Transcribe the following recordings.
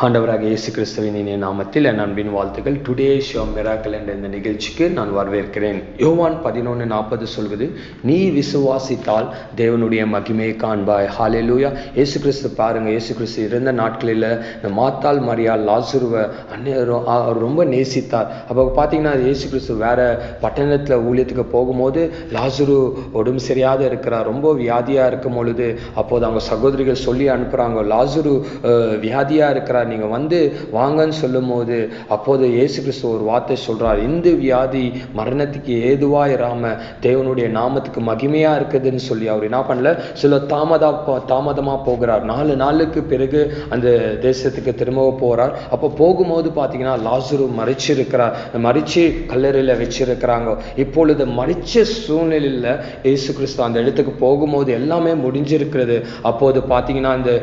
ஆண்டவராக இயேசு கிறிஸ்துவின் இனிய நாமத்தில் என் அன்பின் வாழ்த்துக்கள். டுடே ஷோ மிராக்கிள் என்ற இந்த நிகழ்ச்சிக்கு நான் வரவேற்கிறேன். யோவான் 11:40 சொல்வது, நீ விசுவாசித்தால் தேவனுடைய மகிமையை காண்பாய். ஹல்லேலூயா. இயேசு கிறிஸ்து பாருங்க, இயேசு கிறிஸ்து இருந்த நாட்களில் இந்த மாத்தாள் மரியாள் லாசருவை அவர் ரொம்ப நேசித்தார். அப்போ பார்த்தீங்கன்னா இயேசு கிறிஸ்து வேற பட்டணத்தில் ஊழியத்துக்கு போகும்போது லாசரு உடம்பு சரியாத இருக்கிறார், ரொம்ப வியாதியாக இருக்கும் பொழுது அப்போது அவங்க சகோதரிகள் சொல்லி அனுப்புகிறாங்க, லாசரு வியாதியாக இருக்கிறார், நீங்கள் வந்து வாங்கன்னு சொல்லும் போது அப்போது இயேசு கிறிஸ்து ஒரு வார்த்தை சொல்றார், இந்த வியாதி மரணத்துக்கு ஏதுவா இராம தேவனுடைய நாமத்துக்கு மகிமையா இருக்குதுன்னு சொல்லி அவர் என்ன பண்ணல, சில தாமதமா போகிறார். 4 நாளுக்கு பிறகு அந்த தேசத்துக்கு திரும்ப போறார். அப்போ போகும்போது பார்த்தீங்கன்னா லாசரு மறிச்சிருக்கிறார், மறிச்சு கல்லறையில வச்சிருக்கிறாங்க. இப்பொழுது மறிச்ச சூழ்நிலையில இயேசு கிறிஸ்து அந்த இடத்துக்கு போகும்போது எல்லாமே முடிஞ்சிருக்கிறது. அப்போது பார்த்தீங்கன்னா அந்த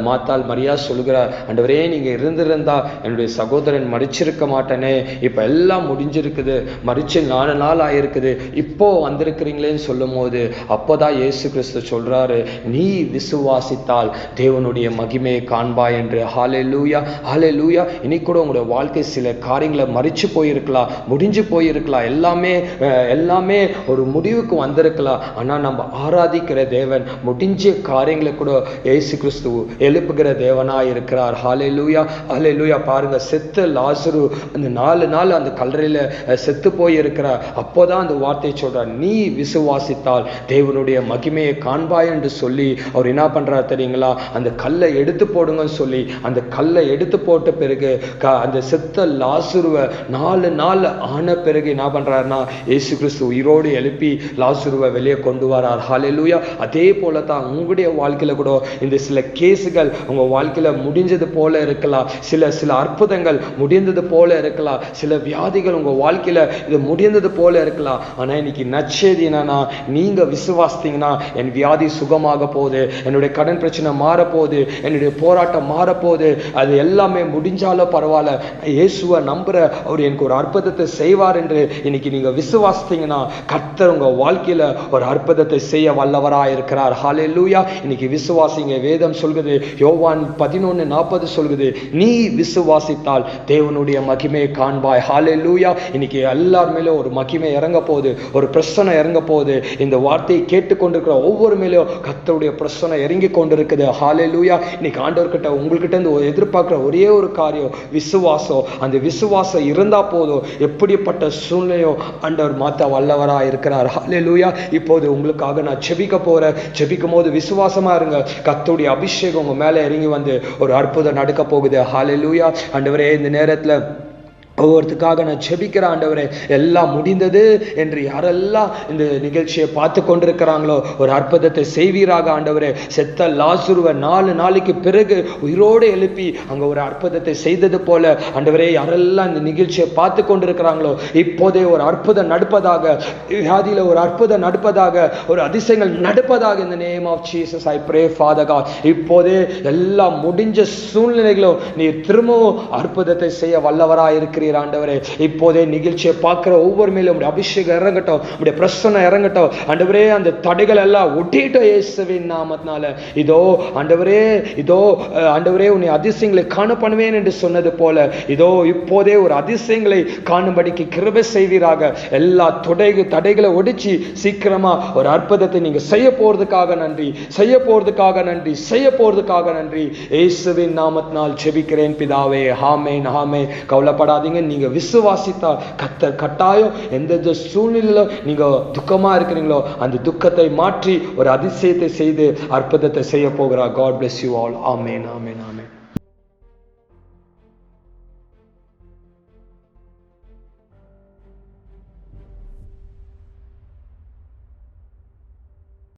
மாத்தாள் மரியா சொல்லுகிறார், ஆண்டவரே நீங்க இருந்திருந்தா என்னுடைய சகோதரன் மறிச்சிருக்க மாட்டேனே, இப்ப எல்லாம் முடிஞ்சிருக்குது, மறிச்சு 4 நாள் ஆயிருக்குது, இப்போ வந்திருக்கிறீங்களேன்னு சொல்லும் போது அப்போதான் இயேசு கிறிஸ்து சொல்றாரு, நீ விசுவாசித்தால் தேவனுடைய மகிமையை காண்பாய் என்று. ஹல்லேலூயா, ஹல்லேலூயா. இன்னைக்கு கூட உங்களுடைய வாழ்க்கை சில காரியங்களை மறிச்சு போயிருக்கலாம், முடிஞ்சு போயிருக்கலாம், எல்லாமே ஒரு முடிவுக்கு வந்திருக்கலாம். ஆனா நம்ம ஆராதிக்கிற தேவன் முடிஞ்ச காரியங்களை கூட இயேசு கிறிஸ்து எழுப்புகிற தேவனா இருக்கிறார். ஹல்லேலூயா, ஹல்லேலூயா. பாருங்க, செத்த லாசரு அந்த 4 நாள் அந்த கல்லறையில செத்து போய் இருக்கிறார். அப்போதான் அந்த வார்த்தை சொல்றார், நீ விசுவாசித்தால் தேவனுடைய மகிமையை காண்பாய் என்று சொல்லி அவர் என்ன பண்றார் தெரியுங்களா, அந்த கல்லை எடுத்து போடுங்கன்னு சொல்லி அந்த கல்லை எடுத்து போட்ட பிறகு அந்த செத்த லாசருவை 4 நாள் ஆன பிறகு என்ன பண்றாருன்னா இயேசு கிறிஸ்து உயிரோடு எழுப்பி லாசருவை வெளியே கொண்டு வரார். ஹல்லேலூயா. அதே போல தான் உங்களுடைய வாழ்க்கையில கூட இந்த சில கேஸுகள் உங்க வாழ்க்கையில முடிஞ்சது போல இருக்கலாம், சில அற்புதங்கள் முடிந்தது போல இருக்கலாம், சில வியாதிகள் உங்க வாழ்க்கையில இது முடிந்தது போல இருக்கலாம். ஆனா இன்னைக்கு நற்செய்தி என்னன்னா, நீங்க விசுவாசித்தீங்கன்னா என் வியாதி சுகமாக போகுது, என்னுடைய கடன் பிரச்சனை மாற போகுது, என்னுடைய போராட்டம் மாற போகுது, அது எல்லாமே முடிஞ்சாலும் பரவாயில்ல, இயேசுவை நம்புற அவர் எனக்கு ஒரு அற்புதத்தை செய்வார் என்று இன்னைக்கு நீங்க விசுவாசித்தீங்கன்னா கர்த்தர் உங்க வாழ்க்கையில ஒரு அற்புதத்தை செய்ய வல்லவராய் இருக்கிறார். ஹல்லேலூயா. இன்னைக்கு விசுவாசிங்க. வேதம் சொல்கிறது, யோவான் 11:40 சொல்கிறது, நீ விசுவாசித்தால் தேவனுடைய மகிமையை காண்பாய். ஹல்லேலூயா. இன்னைக்கு எல்லார் மேலும் ஒரு மகிமை இறங்க போகுது, ஒரு பிரசனை இறங்க போகுது. இந்த வார்த்தையை கேட்டுக்கொண்டிருக்கிற ஒவ்வொரு மேலும் கர்த்தருடைய பிரசனை இறங்கி கொண்டிருக்குது. ஹல்லேலூயா. இன்னைக்கு ஆண்டவர்கிட்ட உங்கள்கிட்ட இருந்து எதிர்பார்க்கிற ஒரே ஒரு காரியம் விசுவாசம். அந்த விசுவாசம் இருந்தா போதும், எப்படிப்பட்ட சூழ்நிலையோ ஆண்டவர் மாத்த வல்லவரா இருக்கிறார். ஹல்லேலூயா. இப்போது உங்களுக்காக நான் ஜெபிக்க போறேன். ஜெபிக்கும் போது விசுவாசமா இருங்க, கர்த்தருடைய அபிஷேகம் உங்க மேல இறங்கி வந்து ஒரு அற்புதம் நடக்க போகுது. ஹல்லேலூயா. ஆண்டவரே, இந்த நேரத்துல ஒவ்வொருத்துக்காக நான் ஜெபிக்கிற ஆண்டவரே, எல்லாம் முடிந்தது என்று யாரெல்லாம் இந்த நிகழ்ச்சியை பார்த்து கொண்டிருக்கிறாங்களோ ஒரு அற்புதத்தை செய்வீராக ஆண்டவரே. செத்த லாசருவை 4 நாளைக்கு பிறகு உயிரோடு எழுப்பி அங்க ஒரு அற்புதத்தை செய்தது போல ஆண்டவரே, யாரெல்லாம் இந்த நிகழ்ச்சியை பார்த்து கொண்டிருக்கிறாங்களோ இப்போதே ஒரு அற்புதம் நடப்பதாக, வியாதியில ஒரு அற்புதம் நடப்பதாக, ஒரு அதிசயங்கள் நடப்பதாக. இந்த name of Jesus I pray father God. இப்போதே எல்லாம் முடிஞ்ச சூழ்நிலைகளும் நீர் திரும்பவும் அற்புதத்தை செய்ய வல்லவராய் இருக்கிறீர் ஆண்டவரே. இப்போதே நிகழ்ச்சியை பார்க்கிற ஒவ்வொரு மேலும் உடைய அபிஷேகம் இறங்கட்டும், உடைய பிரசன்னம் இறங்கட்டும் ஆண்டவரே. அந்த தடைகள் எல்லாம் ஒட்டிட்டோம் இயேசுவின் நாமத்தினால. இதோ ஆண்டவரே, இதோ ஆண்டவரே, உன்னை அதிசயங்களை காண பண்ணுவேன் என்று சொன்னது போல இதோ இப்போதே ஒரு அதிசயங்களை காணும்படிக்கு கிருபை செய்வீராக. எல்லா தடைகளை ஒடிச்சு சீக்கிரமா ஒரு அற்புதத்தை நீங்க செய்ய போறதுக்காக நன்றி, செய்ய போறதுக்காக நன்றி, செய்ய போறதுக்காக நன்றி. இயேசுவின் நாமத்தினால் ஜெபிக்கிறேன் பிதாவே. ஆமென், ஆமென். கவலைப்படாதீங்க, நீங்க விசுவாசித்தா கர்த்தர் கட்டாயம் எந்த சூழ்நிலையில நீங்க துக்கமா இருக்கிறீங்களோ அந்த துக்கத்தை மாற்றி ஒரு அதிசயத்தை செய்து அற்புதத்தை செய்ய போகிறார். God bless you all. Amen, amen, amen.